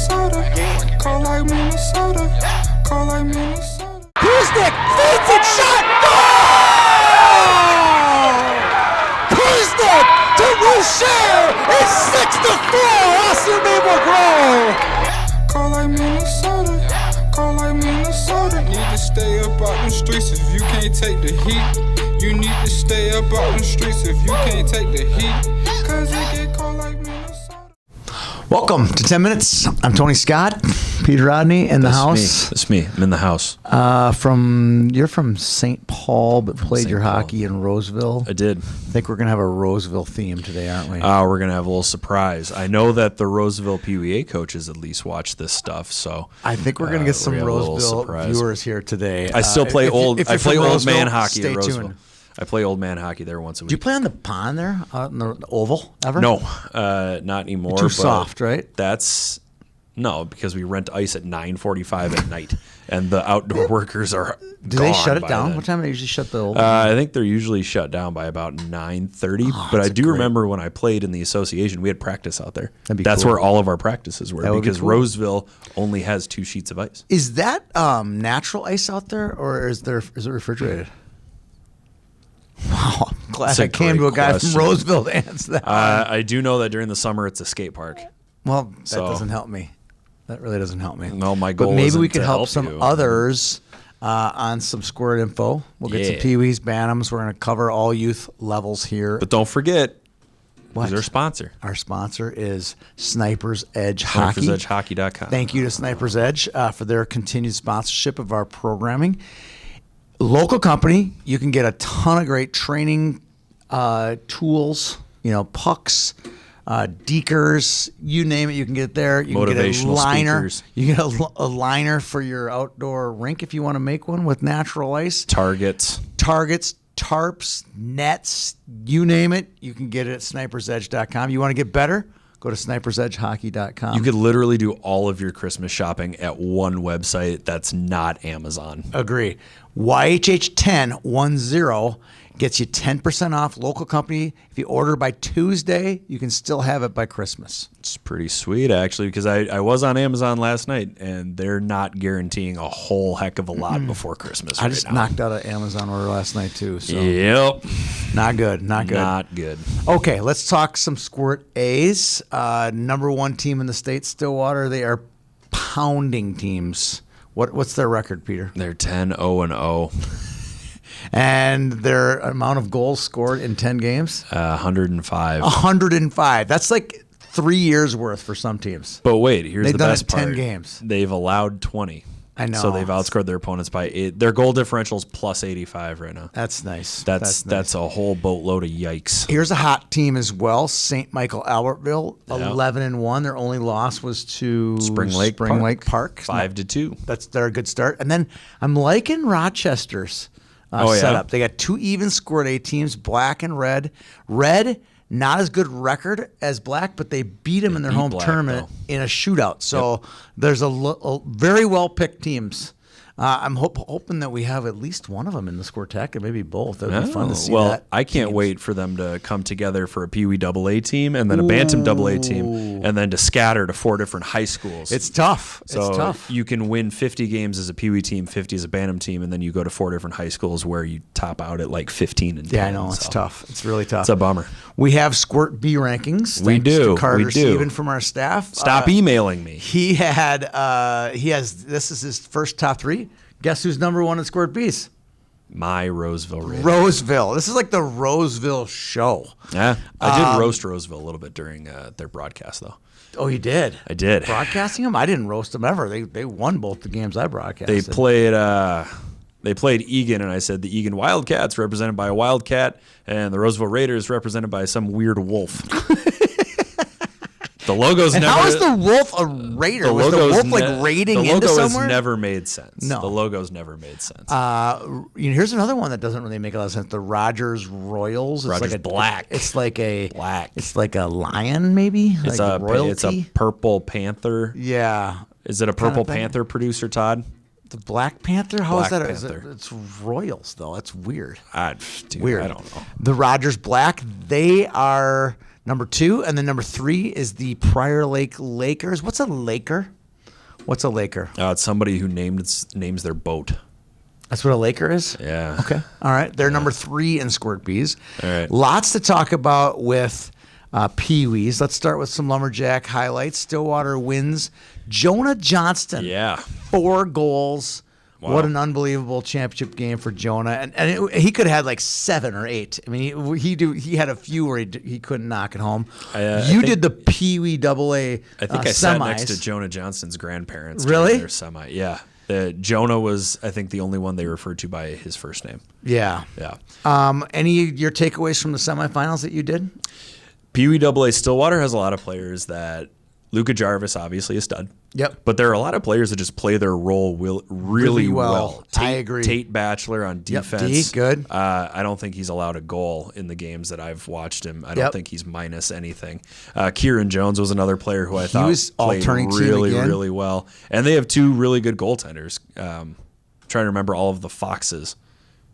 Minnesota. Call like Minnesota. Call like Minnesota. Kuznick feeds it, shot, goal! Kuznick to Boucher! It's 6-4. Austin Maple Grove. Call like Minnesota. Call like Minnesota. Need to stay up out them streets if you can't take the heat. You need to stay up out them streets if you can't take the heat. Cause it get cold like Minnesota. Welcome to 10 Minutes. I'm Tony Scott. Peter Rodney in the house. That's me. I'm in the house. You're from St. Paul, but played St. your Paul. hockey in Roseville. I did. I think we're going to have a Roseville theme today, aren't we? We're going to have a little surprise. I know that the Roseville PWA coaches at least watch this stuff, so I think we're going to get some we have a little Roseville surprise. viewers here today. I still play if you're I play from old Roseville, man hockey stay at Roseville. tuned. I play old man hockey there once a week. Do you play on the pond there, out in the oval, ever? No, not anymore. You're too but soft, right? No, because we rent ice at 9:45 at night, and the outdoor workers are. Do they shut it by down? then. What time do they usually shut the oval? I think they're usually shut down by about 9:30. But I do remember when I played in the association, we had practice out there. That'd be That's cool. where all of our practices were, That would be because cool. Roseville only has 2 sheets of ice. Is that natural ice out there, or is it refrigerated? Wow, I'm glad That's a I came to a great guy question. from Roseville to answer that. I do know that during the summer it's a skate park. Well, that so- doesn't help me. That really doesn't help me. No, my goal But maybe isn't we could to help help some you. others on some Squirt info. We'll get some Yeah. Pee-wees, Bantams. We're going to cover all youth levels here. But don't forget, What? who's our sponsor? Our sponsor is Sniper's Edge Hockey. SnipersEdgeHockey.com. Thank you to Sniper's Edge for their continued sponsorship of our programming. Local company, you can get a ton of great training tools, pucks, dekers, you name it, you can get it there. You can get a Motivational liner. speakers. You get a liner for your outdoor rink if you want to make one with natural ice. Targets. Targets, tarps, nets, you name it, you can get it at snipersedge.com. You want to get better? Go to snipersedgehockey.com. You could literally do all of your Christmas shopping at one website that's not Amazon. Agree. YHH1010 gets you 10% off. Local company. If you order by Tuesday, you can still have it by Christmas. It's pretty sweet, actually, because I was on Amazon last night, and they're not guaranteeing a whole heck of a lot before Christmas. I just knocked out an Amazon order last night too. So Yep. not good. Not good. Not good. Okay, let's talk some Squirt A's. Number 1 team in the state, Stillwater. They are pounding teams. What's their record, Peter? They're 10-0-0. And their amount of goals scored in 10 games? 105. 105. That's like 3 years worth for some teams. But wait, here's They've the done best it 10 part. games. They've allowed 20. I know. So they've outscored their opponents by 8. Their goal differential's plus 85 right now. That's nice. That's nice. a whole boatload of yikes. Here's a hot team as well. St. Michael Albertville, Yeah. 11-1. Their only loss was to Spring Lake Park. 5-2. They're a good start. And then I'm liking Rochester's Oh, yeah? setup. They got 2 even Squirt A teams, black and red. Red, not as good record as black, but they beat them in their beat home Black, tournament in a shootout. So there's a very well-picked teams. I'm hoping that we have at least one of them in the Squirt Tech, and maybe both. That would be fun to see. Well, that I can't teams. wait for them to come together for a Pee Wee AA team and then a Bantam AA team, and then to scatter to 4 different high schools. It's tough. So it's tough. you can win 50 games as a Pee Wee team, 50 as a Bantam team, and then you go to 4 different high schools where you top out at like 15 and 10. Yeah, I know. It's tough. It's really tough. It's a bummer. We have Squirt B rankings. We thanks do. To Carter We do. Stephen from our staff. Stop emailing me. He has. This is his first top 3. Guess who's number 1 in Squirt B's? My Roseville Raiders. Roseville. This is like the Roseville show. Yeah, I did roast Roseville a little bit during their broadcast, though. Oh, you did? I did. Broadcasting them? I didn't roast them ever. They won both the games I broadcasted. They played Egan, and I said the Egan Wildcats represented by a Wildcat, and the Roseville Raiders represented by some weird wolf. The logo's and never. how is the wolf a raider? Was the wolf like raiding the into logo somewhere? has never made sense. No. The logo's never made sense. Here's another one that doesn't really make a lot of sense. The Rogers Royals. It's Rogers like Black. It's like a Black. It's like a lion, maybe. It's like a royalty. it's a purple panther. Yeah. Is it a Kinda Purple thing. Panther producer, Todd? The Black Panther? How is Black that? Is it, Panther. it's Royals, though. That's weird. Dude, Weird. I don't know. The Rogers Black, they are Number 2, and then number 3 is the Prior Lake Lakers. What's a Laker? What's a Laker? It's somebody who names their boat. That's what a Laker is? Yeah. Okay. All right. They're number 3 in Squirt Bs. All right. Lots to talk about with Pee-wees. Let's start with some Lumberjack highlights. Stillwater wins. Jonah Johnston. Yeah. 4 goals. Wow. What an unbelievable championship game for Jonah. And he could have had like 7 or 8. I mean, he had a few where he couldn't knock it home. You did the Pee-wee AA I think I sat next to Jonah Johnston's grandparents. Really? During their semi. Yeah. Jonah was, I think, the only one they referred to by his first name. Yeah. Yeah. Any of your takeaways from the semifinals that you did? Pee-wee AA Stillwater has a lot of players that Luka Jarvis, obviously a stud. Yep. But there are a lot of players that just play their role really well. I agree. Tate Batchelor on defense. Yep, good. I don't think he's allowed a goal in the games that I've watched him. I don't think he's minus anything. Kieran Jones was another player who I thought played really well. And they have 2 really good goaltenders. Trying to remember all of the Foxes.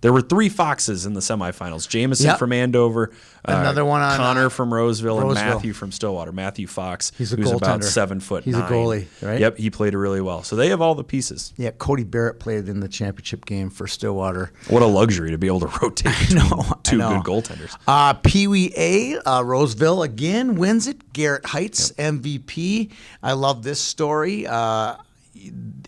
There were 3 Foxes in the semifinals. Jameson from Andover, another one on Connor from Roseville, and Matthew from Stillwater. Matthew Fox, who's about 7'9". He's a goalie, right? Yep, he played really well. So they have all the pieces. Yeah, Cody Barrett played in the championship game for Stillwater. What a luxury to be able to rotate between 2 good goaltenders. Pee-wee A, Roseville again wins it. Garrett Heights, MVP. I love this story.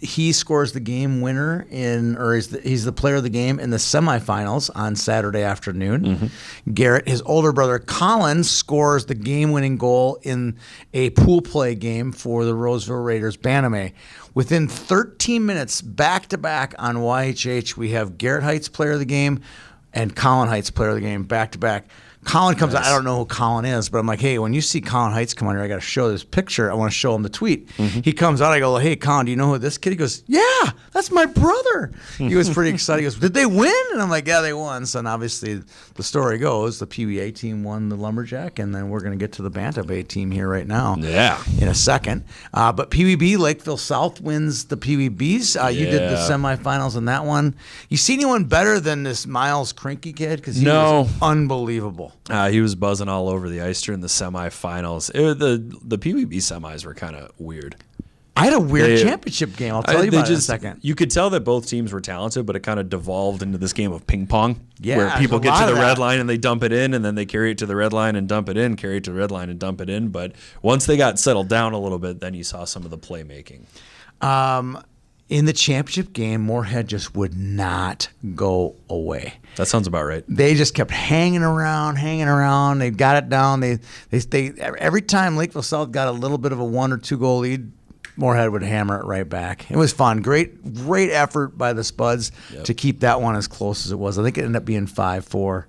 He scores the game winner he's the player of the game in the semifinals on Saturday afternoon. Mm-hmm. Garrett, his older brother Colin, scores the game-winning goal in a pool play game for the Roseville Raiders Bantam A. Within 13 minutes, back-to-back on YHH, we have Garrett Heights player of the game and Colin Heights player of the game back-to-back. Colin comes out. I don't know who Colin is, but I'm like, hey, when you see Colin Heights come on here, I got to show this picture. I want to show him the tweet. Mm-hmm. He comes out. I go, hey, Colin, do you know who this kid? He goes, yeah, that's my brother. He was pretty excited. He goes, did they win? And I'm like, yeah, they won. So, and obviously, the story goes, the Pee-wee A team won the Lumberjack, and then we're going to get to the Bantam A team here right now. Yeah. In a second. But Pee-wee B, Lakeville South wins the Pee-wee Bs. You did the semifinals in that one. You see anyone better than this Miles Crinky kid? Because he was unbelievable. He was buzzing all over the ice during the semifinals. The Pee-wee B semis were kind of weird. I had a weird championship game. I'll tell you about it in a second. You could tell that both teams were talented, but it kind of devolved into this game of ping pong, where Yeah, people there's a get lot to of the red that. line and they dump it in, and then they carry it to the red line and dump it in, carry it to the red line and dump it in. But once they got settled down a little bit, then you saw some of the playmaking. In the championship game, Moorhead just would not go away. That sounds about right. They just kept hanging around. They got it down. They every time Lakeville South got a little bit of a 1 or 2 goal lead, Moorhead would hammer it right back. It was fun. Great effort by the Spuds to keep that one as close as it was. I think it ended up being 5-4.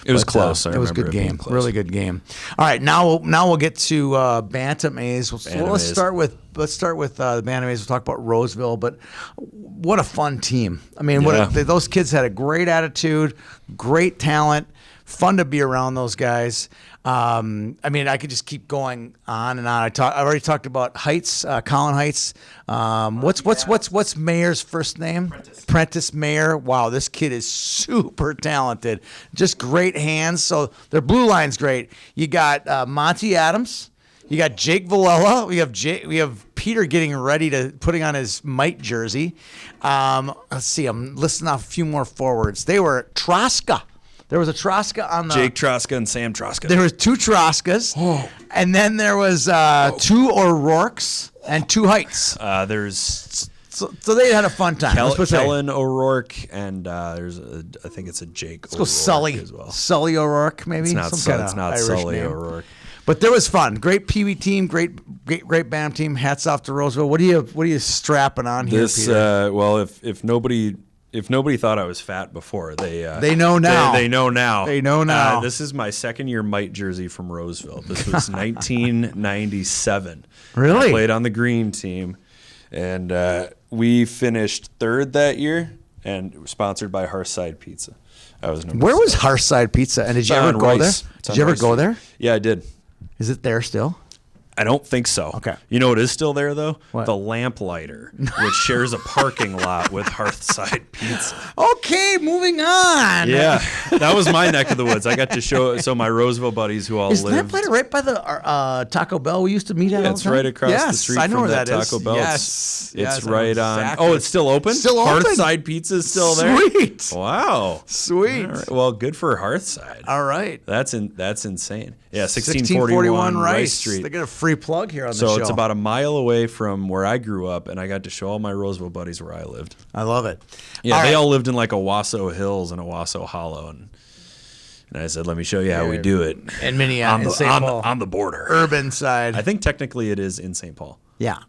It was close. It was a good game. Really good game. All right, now we'll get to Bantam A's. Let's start with the Bantam A's. We'll talk about Roseville, but what a fun team. I mean, those kids had a great attitude, great talent, fun to be around those guys. I mean, I could just keep going on and on. I've already talked about Heights, Colin Heights. What's Mayer's first name? Prentice Mayer. Wow, this kid is super talented. Just great hands. So their blue line's great. You got Monty Adams. You got Jake Villela. We have Peter getting ready to putting on his Mite jersey. Let's see. I'm listing off a few more forwards. They were Troska. There was a Troska on the... Jake Troska and Sam Troska. There was 2 Troskas. Oh. And then there was 2 O'Rourkes and 2 Heights. So they had a fun time. Kellen O'Rourke and I think it's a Jake Let's O'Rourke go Sully. as well. Sully O'Rourke, maybe? It's not Sully O'Rourke. But there was fun. Great Pee-wee team, great Bantam team. Hats off to Roseville. What are you strapping on here, Peter? Well, if nobody thought I was fat before, they know now. They know now. They know now. This is my second year Mite jersey from Roseville. This was 1997. Really? I played on the green team, and we finished 3rd that year, and it was sponsored by Hearthside Pizza. I was number Where 7. was Hearthside Pizza? And did you ever go there? Did you ever go there? Yeah, I did. Is it there still? I don't think so. Okay. You know what is still there, though? What? The Lamplighter, which shares a parking lot with Hearthside Pizza. Okay, moving on. Yeah, that was my neck of the woods. I got to show my Roseville buddies who all Is lived. Lamplighter right by the Taco Bell we used to meet at? Yeah, it's right across the street I know from where that that Taco is. Bell. Yes. It's I know right on. exactly. Oh, it's still open? Still open. Hearthside Pizza is still there? Sweet. Wow. Sweet. All right. Well, good for Hearthside. All right. That's insane. Yeah, 1641 Rice Street. They get a free plug here on the show. So it's about a mile away from where I grew up, and I got to show all my Roseville buddies where I lived. I love it. Yeah, they all lived in like Owasso Hills and Owasso Hollow, and I said, "Let me show you how we do it." In Minneapolis, on the border, urban side. I think technically it is in St. Paul. Yeah.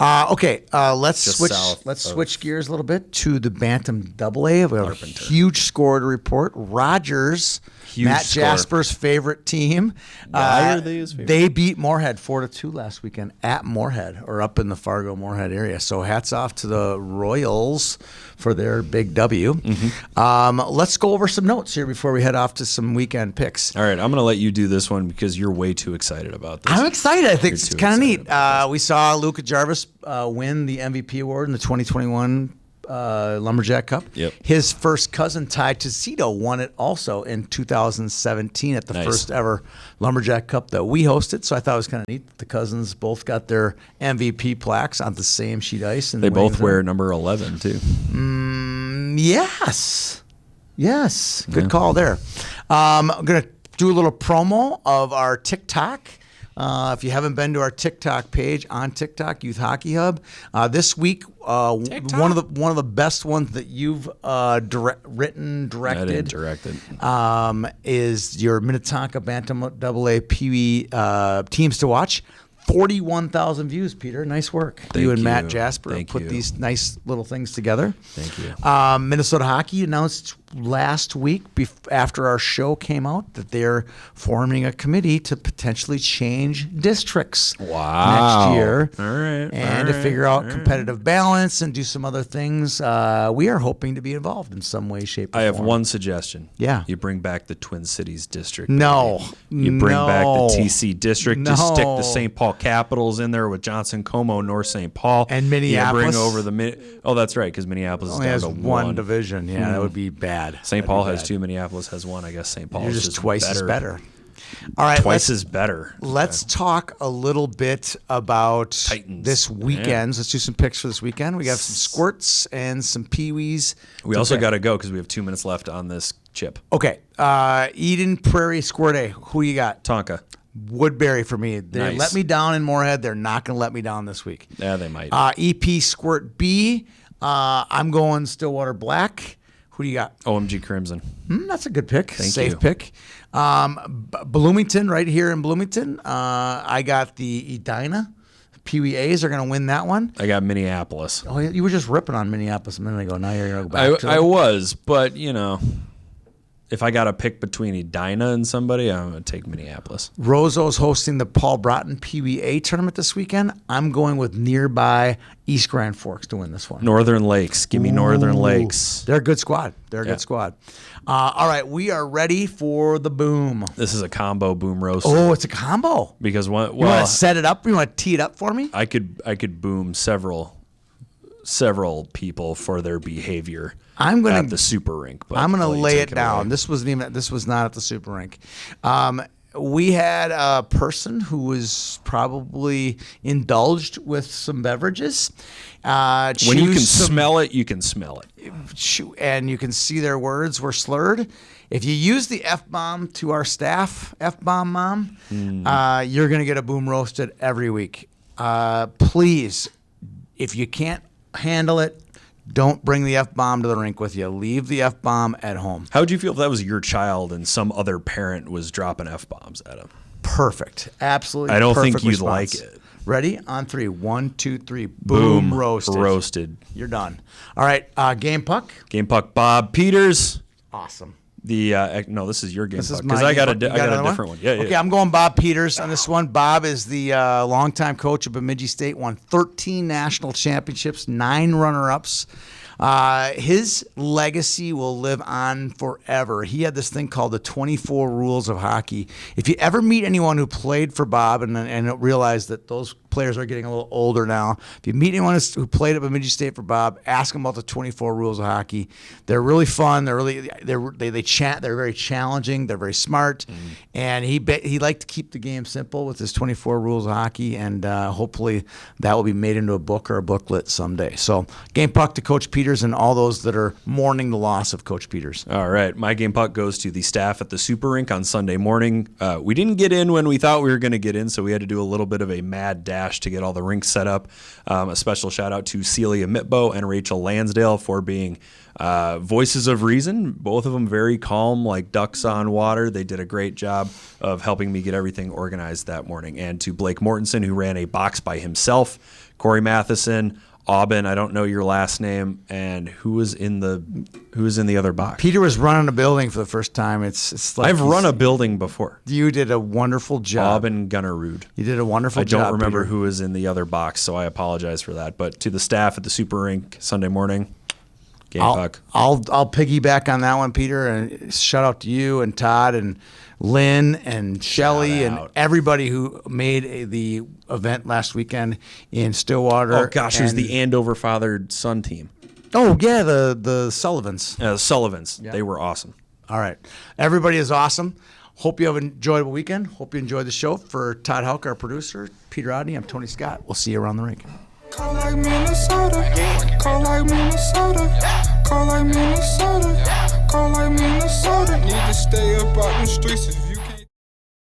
Okay, let's Just switch. south Let's of- switch gears a little bit to the Bantam AA. We have a huge score to report. Rogers, Huge Matt score. Jasper's favorite team. Why are they his favorite? They beat Moorhead 4-2 last weekend at Moorhead, or up in the Fargo-Moorhead area. So hats off to the Royals for their big W. Mm-hmm. Let's go over some notes here before we head off to some weekend picks. All right, I'm going to let you do this one because you're way too excited about this. I'm excited. I think You're it's too kind of excited neat. We saw Luka Jarvis win the MVP award in the 2021 Lumberjack Cup. Yep. His first cousin, Ty Tuxedo, won it also in 2017 at the Nice. first ever Lumberjack Cup that we hosted. So I thought it was kind of neat. The cousins both got their MVP plaques on the same sheet ice. And They both wear number 11 too. Yes. Yes. Good call there. I'm going to do a little promo of our TikTok. If you haven't been to our TikTok page on TikTok, Youth Hockey Hub, this week one of the best ones that you've directed. I didn't direct it. Is your Minnetonka Bantam AA Pee Wee teams to watch. 41,000 views, Peter. Nice work. Thank you and you. Matt Jasper Thank put you. these nice little things together. Thank you. Minnesota Hockey announced last week after our show came out that they're forming a committee to potentially change districts next year. All right. And to figure out competitive balance and do some other things. We are hoping to be involved in some way, shape, or I have form. one suggestion. Yeah. You bring back the Twin Cities district. No. baby. You bring back No. the TC district. No. Just stick the St. Paul Capitals in there with Johnson, Como, North St. Paul. And Minneapolis. You bring over the Oh, that's right, because Minneapolis Only is has down to one division. Yeah, that would be bad. St. That'd Paul be has bad. two. Minneapolis has one. I guess St. Paul You're is just twice better. as better. All right, Twice as better. Let's talk a little bit about Titans. this weekend. Let's do some picks for this weekend. We got some squirts and some peewees. We also got to go because we have 2 minutes left on this chip. Okay. Eden Prairie Squirt A. Who you got? Tonka. Woodbury for me. They Nice. let me down in Moorhead. They're not going to let me down this week. Yeah, they might. EP Squirt B. I'm going Stillwater Black. Who do you got? OMG Crimson. That's a good pick. Safe you. pick. Bloomington, right here in Bloomington. I got the Edina. Pee Wee A's are going to win that one. I got Minneapolis. Oh, you were just ripping on Minneapolis a minute ago. Now you're going to go back to I it. was, but if I got to pick between Edina and somebody, I'm going to take Minneapolis. Roseau's hosting the Paul Broughton Pee Wee A tournament this weekend. I'm going with nearby East Grand Forks to win this one. Northern Lakes. Give me Northern Lakes. They're a good squad. They're a good squad. All right, we are ready for the boom. This is a combo boom roaster. Oh, it's a combo. Because You want to set it up? You want to tee it up for me? I could boom several people for their behavior at the super rink. But I'm going to I'll let you lay take it down. away. This was not at the super rink. We had a person who was probably indulged with some beverages. When you can smell it, you can smell it. And you can see their words were slurred. If you use the F-bomb to our staff, F-bomb mom, you're going to get a boom roasted every week. Please, if you can't handle it, don't bring the F-bomb to the rink with you. Leave the F-bomb at home. How would you feel if that was your child and some other parent was dropping F-bombs at him? Perfect. Absolutely I don't perfect think you'd response. like it. Ready? On three. 1, 2, 3. Boom. Roasted. Roasted. You're done. All right. Game puck. Game puck Bob Peters. Awesome. No, this is your game This puck is because my I got game puck. You a another different one. Yeah, Okay, yeah. I'm going Bob Peters on this one. Bob is the longtime coach of Bemidji State, won 13 national championships, 9 runner-ups. His legacy will live on forever. He had this thing called the 24 Rules of Hockey. If you ever meet anyone who played for Bob and realize that those players are getting a little older now, if you meet anyone who played at Bemidji State for Bob, ask them about the 24 Rules of Hockey. They're really fun. They're very challenging. They're very smart, and he liked to keep the game simple with his 24 Rules of Hockey, and hopefully that will be made into a book or a booklet someday. So, game puck to Coach Peters and all those that are mourning the loss of Coach Peters. All right, my game puck goes to the staff at the Super Rink on Sunday morning. We didn't get in when we thought we were going to get in, so we had to do a little bit of a mad dash to get all the rinks set up. A special shout out to Celia Mitbo and Rachel Lansdale for being voices of reason. Both of them very calm, like ducks on water. They did a great job of helping me get everything organized that morning. And to Blake Mortensen, who ran a box by himself, Corey Matheson, Aubin, I don't know your last name, and who was in the other box? Peter was running a building for the first time. It's like I've run a building before. You did a wonderful job. Aubin Gunnerud. You did a wonderful job. I don't remember Peter. who was in the other box, so I apologize for that. But to the staff at the Super Rink Sunday morning, game puck. I'll piggyback on that one, Peter, and shout out to you and Todd and Lynn and Shelly and everybody who made the event last weekend in Stillwater. Oh gosh, it was the Andover fathered son team. Oh yeah, the Sullivans. Sullivans. Yeah. They were awesome. All right, everybody is awesome. Hope you have an enjoyable weekend. Hope you enjoyed the show. For Todd Houck, our producer, Peter Odney, I'm Tony Scott. We'll see you around the rink. Call like Minnesota, call like Minnesota, call like Minnesota, call like Minnesota. Need to stay up out in the streets if